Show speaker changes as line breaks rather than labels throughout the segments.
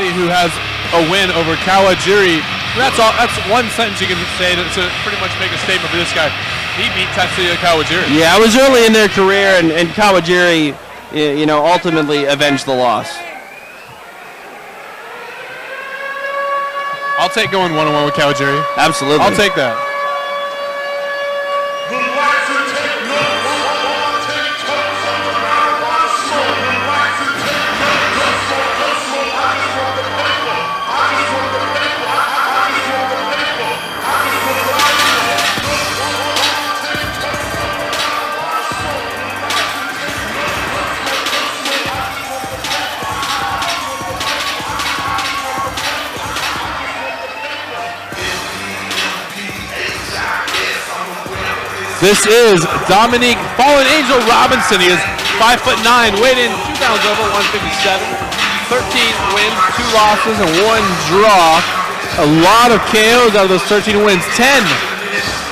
somebody who has a win over Kawajiri. That's all. That's one sentence you can say to pretty much make a statement for this guy. He beat Tatsuya Kawajiri.
Yeah, it was early in their career, and Kawajiri, you know, ultimately avenged the loss.
I'll take going one-on-one with Kawajiri.
Absolutely.
I'll take that. This is Dominique Fallen Angel Robinson. He is 5'9", weighed in 2 pounds over, 157. 13 wins, 2 losses, and 1 draw. A lot of KOs out of those 13 wins. 10.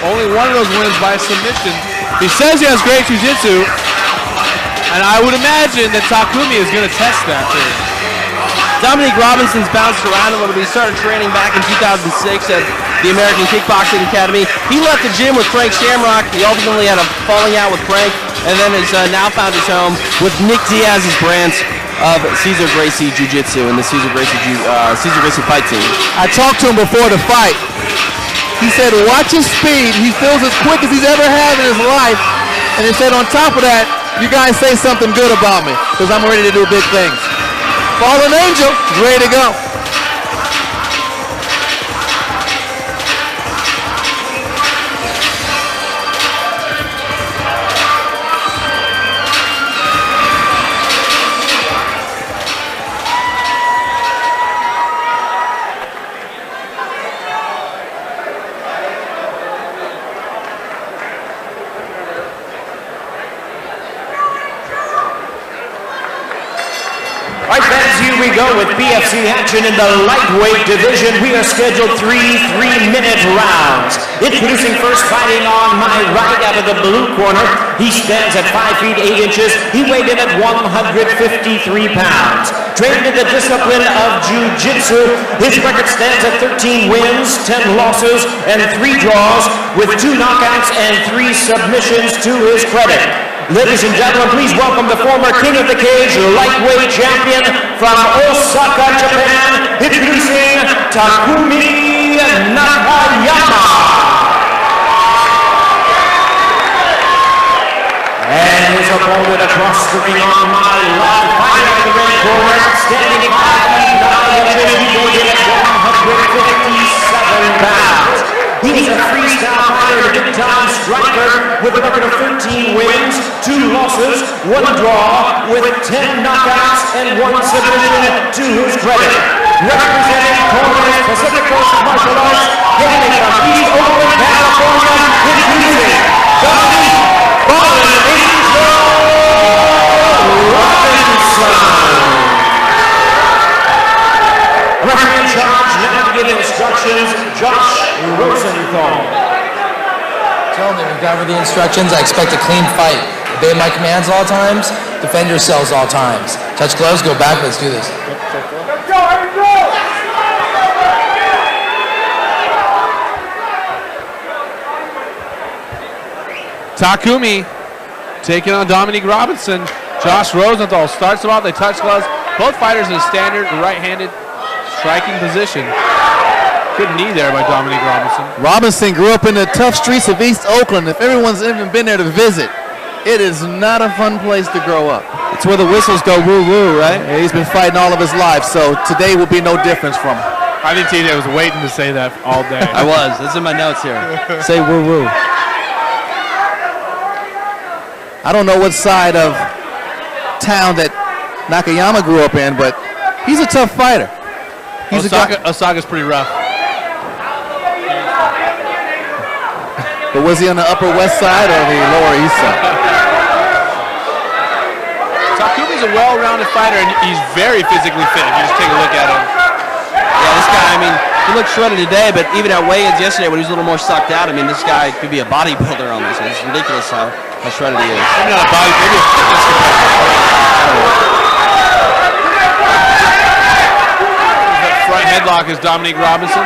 Only one of those wins by submission. He says he has great jiu-jitsu, and I would imagine that Takumi is going to test that too.
Dominique Robinson's bounced around a little bit. He started training back in 2006 at the American Kickboxing Academy. He left the gym with Frank Shamrock. He ultimately had a falling out with Frank, and then has now found his home with Nick Diaz's branch of Cesar Gracie Jiu-Jitsu and the Cesar Gracie fight team.
I talked to him before the fight. He said, watch his speed. He feels as quick as he's ever had in his life. And he said, on top of that, you guys say something good about me, because I'm ready to do big things. Fallen Angel is ready to go.
We go with PFC action in the lightweight division. We are scheduled 3 3-minute rounds. Introducing first, fighting on my right out of the blue corner. He stands at 5 feet 8 inches. He weighed in at 153 pounds. Trained in the discipline of Jiu-Jitsu. His record stands at 13 wins, 10 losses, and 3 draws, with 2 knockouts and 3 submissions to his credit. Ladies and gentlemen, please welcome the former King of the Cage lightweight champion from Osaka, Japan, introducing Takumi Nakayama. And his opponent across the ring on my left, fighting in the red corner, standing 5 feet 9 inches, he goes in at 157 pounds. He is a freestyle fighter, a big-time striker with a record of 13 wins, 2 losses, 1 draw, with 10 knockouts and 1 submission to his credit. Representing Corners Pacific Coast Martial Arts, hailing from East Oakland, California, introducing Dominique Fallen Angel Robinson. Referee in charge, now to give instructions, Josh Rosenthal.
Tell me, regarding the instructions, I expect a clean fight. Obey my commands all times, defend yourselves all times. Touch gloves, go back, let's do this.
Let's go, Angel!
Takumi taking on Dominique Robinson. Josh Rosenthal starts them out, they touch gloves. Both fighters in a standard right-handed striking position. Good knee there by Dominique Robinson.
Robinson grew up in the tough streets of East Oakland. If everyone's even been there to visit, it is not a fun place to grow up.
It's where the whistles go woo-woo, right?
Yeah, he's been fighting all of his life, so today will be no difference from him.
I think TJ was waiting to say that all day.
I was. It's in my notes here. Say woo-woo.
I don't know what side of town that Nakayama grew up in, but he's a tough fighter. He's
Osaka's pretty rough.
But was he on the Upper West Side or the Lower East Side?
Takumi's a well-rounded fighter, and he's very physically fit. If you just take a look at him.
Yeah, this guy, I mean, he looked shredded today, but even at weigh-ins yesterday when he was a little more sucked out, I mean, this guy could be a bodybuilder on this. It's ridiculous how shredded he is.
Maybe not a body, maybe a fitness competitor. block is Dominique Robinson.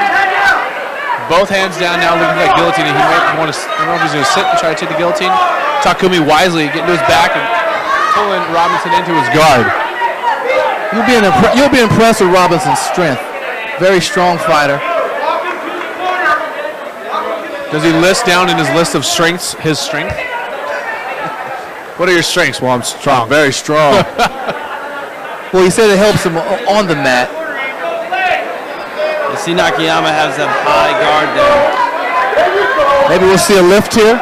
Both hands down now, looking for that guillotine. He might want to. I don't know if he's going to sit and try to take the guillotine. Takumi wisely getting to his back and pulling Robinson into his guard.
You'll be impressed with Robinson's strength. Very strong fighter.
Does he list down in his list of strengths his strength? What are your strengths? Well, I'm strong.
Very strong. Well, he said it helps him on the mat.
You see Nakayama has that high guard there.
Maybe we'll see a lift here.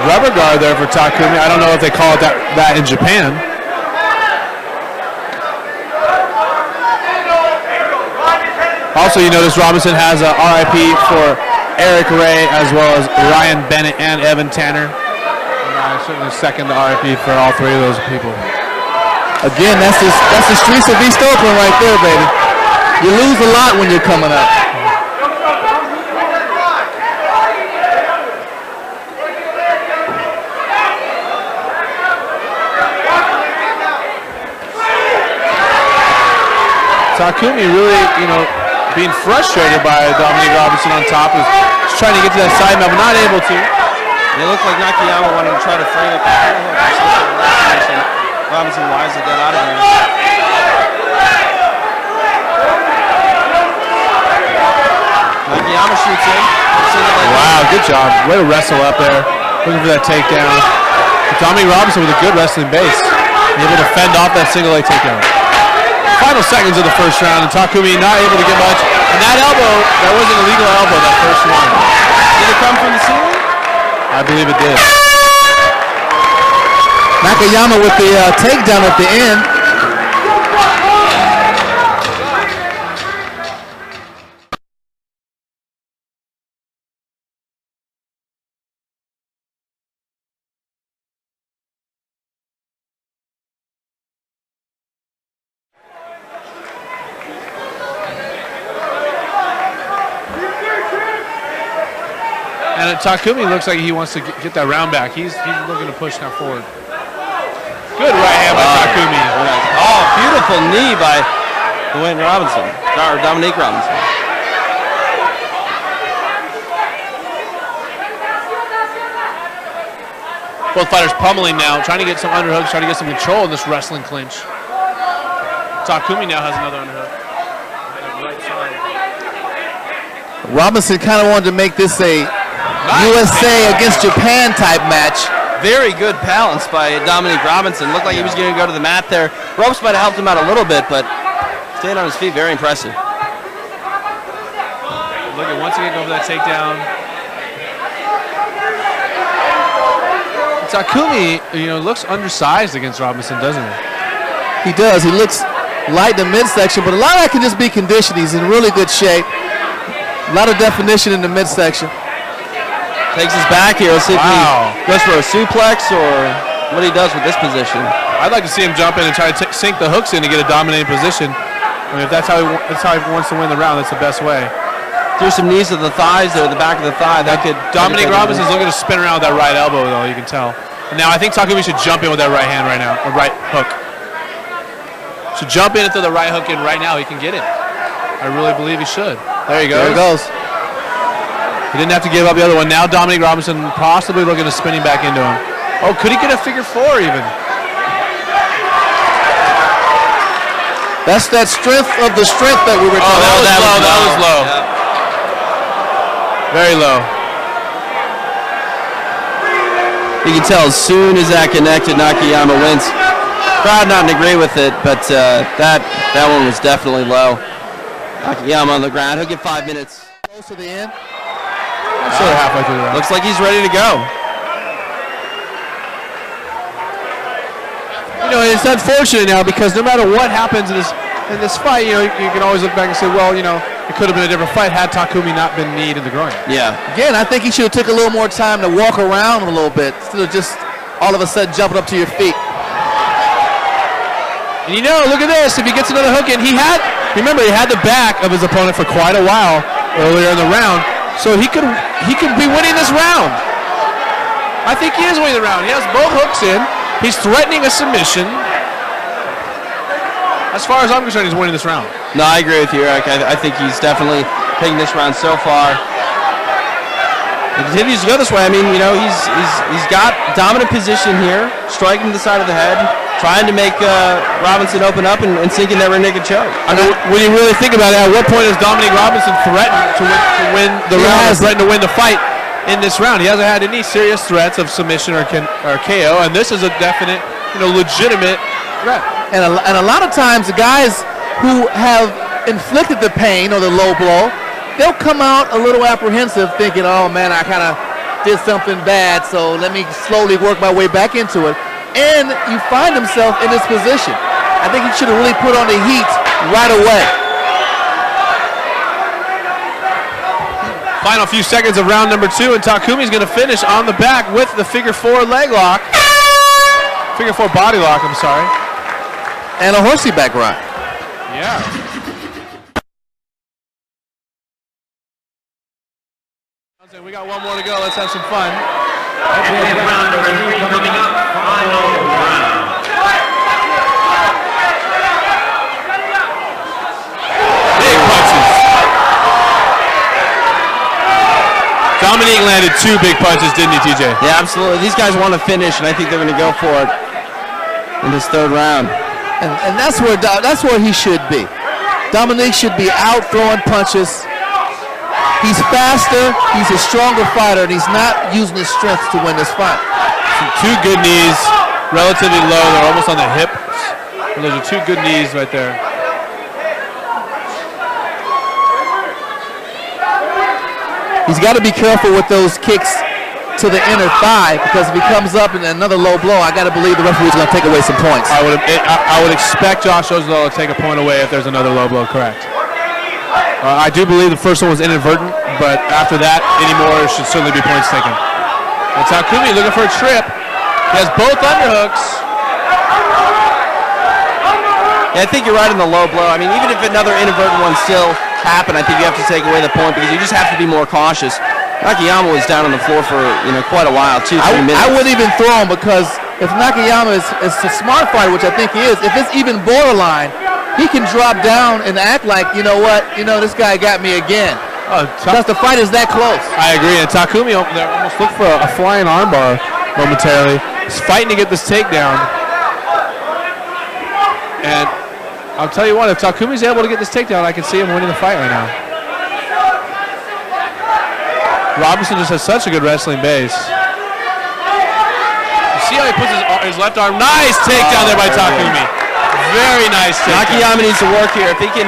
Rubber guard there for Takumi. I don't know if they call it that in Japan. Also, you notice Robinson has a RIP for Eric Ray as well as Ryan Bennett and Evan Tanner. And I certainly second the RIP for all three of those people.
Again, that's the streets of East Oakland right there, baby. You lose a lot when you're coming up.
Takumi really, being frustrated by Dominique Robinson on top, is trying to get to that side mount, but not able to.
It looked like Nakayama wanted to try to frame it. Robinson wisely got out of there. Nakayama shoots in.
Wow, good job. Way to wrestle up there. Looking for that takedown. Dominique Robinson with a good wrestling base. Able to fend off that single leg takedown. Final seconds of the first round, and Takumi not able to get much. And that elbow, that was an illegal elbow, that first one. Did it come from the ceiling? I believe it did.
Nakayama with the takedown at the end.
And Takumi looks like he wants to get that round back. He's looking to push now forward. Good right hand by Takumi.
Oh, beautiful knee by Dwayne Robinson, or Dominique Robinson.
Both fighters pummeling now, trying to get some underhooks, trying to get some control in this wrestling clinch. Takumi now has another underhook. Right side.
Robinson kind of wanted to make this a USA against Japan type match.
Very good balance by Dominique Robinson. Looked like he was going to go to the mat there. Ropes might have helped him out a little bit, but staying on his feet, very impressive.
Look at once again go for that takedown. Takumi, looks undersized against Robinson, doesn't he?
He does. He looks light in the midsection, but a lot of that can just be conditioned. He's in really good shape. A lot of definition in the midsection.
Takes his back here. Let's see if he goes for a suplex or what he does with this position.
I'd like to see him jump in and try to sink the hooks in to get a dominating position. I mean, if that's how he wants to win the round, that's the best way.
Threw some knees to the thighs there, the back of the thigh. That could.
Dominique Robinson's looking to spin around with that right elbow, though. You can tell. And now I think Takumi should jump in with that right hand right now, or right hook. Should jump in and throw the right hook in right now. He can get it. I really believe he should. There he goes.
There he goes.
He didn't have to give up the other one. Now Dominique Robinson possibly looking to spin him back into him. Oh, could he get a figure four even?
That's that strength of the strength that we were talking about.
That was low.
Yep.
Very low.
You can tell as soon as that connected, Nakayama wins. Crowd not agree with it, but that one was definitely low. Nakayama on the ground. He'll get 5 minutes.
Close to the end.
Sort of halfway through the round.
Looks like he's ready to go.
It's unfortunate now because no matter what happens in this fight, you can always look back and say, well, it could have been a different fight had Takumi not been kneed in the groin.
Yeah.
Again, I think he should have took a little more time to walk around a little bit instead of just all of a sudden jumping up to your feet.
And look at this. If he gets another hook in, he had the back of his opponent for quite a while earlier in the round, so he could be winning this round. I think he is winning the round. He has both hooks in. He's threatening a submission. As far as I'm concerned, he's winning this round.
No, I agree with you, Eric. I think he's definitely taking this round so far. It continues to go this way. I mean, you know, he's got dominant position here, striking to the side of the head, trying to make Robinson open up and sink in that rear naked choke.
I mean, when you really think about it, at what point has Dominique Robinson threatened to win the round, threatened to win the fight in this round? He hasn't had any serious threats of submission or KO, and this is a definite, you know, legitimate threat.
And a lot of times the guys who have inflicted the pain or the low blow, they'll come out a little apprehensive thinking, oh man, I kind of did something bad, so let me slowly work my way back into it. And you find himself in this position. I think he should have really put on the heat right away.
Final few seconds of round number 2, and Takumi's going to finish on the back with the figure 4 leg lock. Figure 4 body lock, I'm sorry.
And a horsey back rock.
Yeah. We got one more to go. Let's have some fun.
And round number 3 coming up, final round.
Big punches. Dominique landed 2 big punches, didn't he, TJ?
Yeah, absolutely. These guys want to finish, and I think they're going to go for it in this 3rd round.
And that's where he should be. Dominique should be out throwing punches. He's faster, he's a stronger fighter, and he's not using his strength to win this fight.
Some 2 good knees, relatively low. They're almost on the hips. And those are 2 good knees right there.
He's got to be careful with those kicks to the inner thigh, because if he comes up in another low blow, I got to believe the referee's going to take away some points.
I would expect Josh Rosenthal to take a point away if there's another low blow, correct. I do believe the first one was inadvertent, but after that, any more should certainly be points taken. And Takumi looking for a trip. He has both underhooks.
Yeah, I think you're right on the low blow. I mean, even if another inadvertent one still happened, I think you have to take away the point because you just have to be more cautious. Nakayama was down on the floor for quite a while, 2-3 minutes.
I wouldn't even throw him, because if Nakayama is a smart fighter, which I think he is, if it's even borderline, he can drop down and act like, you know what, this guy got me again. Because the fight is that close.
I agree, and Takumi almost looked for a flying armbar momentarily. He's fighting to get this takedown. And I'll tell you what, if Takumi's able to get this takedown, I can see him winning the fight right now. Robinson just has such a good wrestling base. You see how he puts his left arm? Nice takedown there by Takumi. Very nice takedown.
Nakayama needs to work here. If he can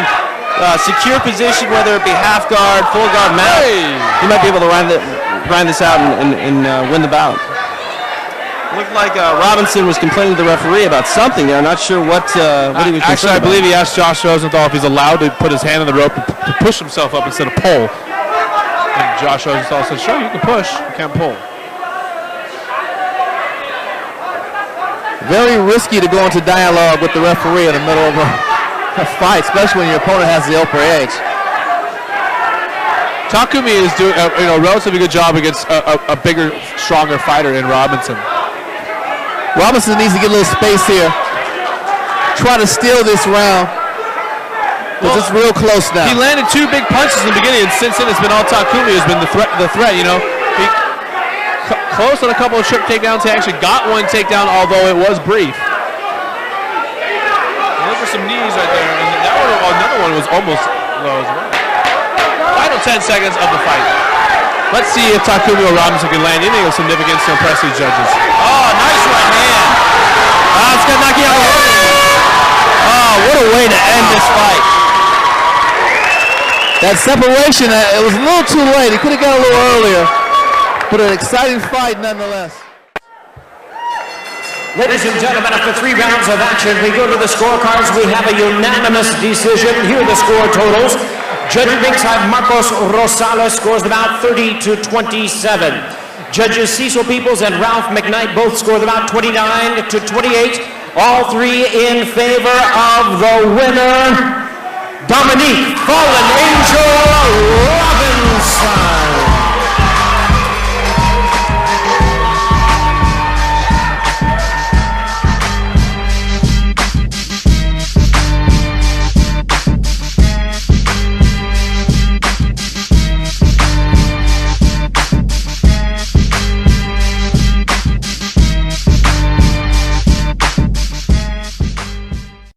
secure position, whether it be half guard, full guard, mount, he might be able to grind this out and win the bout. Looked like Robinson was complaining to the referee about something there. I'm not sure what he was concerned
Actually, I believe he asked Josh Rosenthal if he's allowed to put his hand on the rope to push himself up instead of pull. And Josh Rosenthal said, sure, you can push, you can't pull.
Very risky to go into dialogue with the referee in the middle of a fight, especially when your opponent has the upper edge.
Takumi is doing a relatively good job against a bigger, stronger fighter in Robinson.
Robinson needs to get a little space here. Try to steal this round. Because it's real close now.
He landed 2 big punches in the beginning, and since then it's been all Takumi who's been the threat. He close on a couple of trip takedowns. He actually got one takedown, although it was brief. Look for some knees right there, and that one, another one was almost low as well. Final 10 seconds of the fight. Let's see if Takumi or Robinson can land anything of significance to impress these judges.
Oh, nice right hand. It's got Nakayama working. Oh, what a way to end this fight.
That separation, it was a little too late. He could have got a little earlier, but an exciting fight nonetheless.
Ladies and gentlemen, after 3 rounds of action, we go to the scorecards. We have a unanimous decision. Here are the score totals. Judging ringside, Marcos Rosales scores about 30-27. Judges Cecil Peoples and Ralph McKnight both scored about 29-28. All 3 in favor of the winner, Dominique Fallen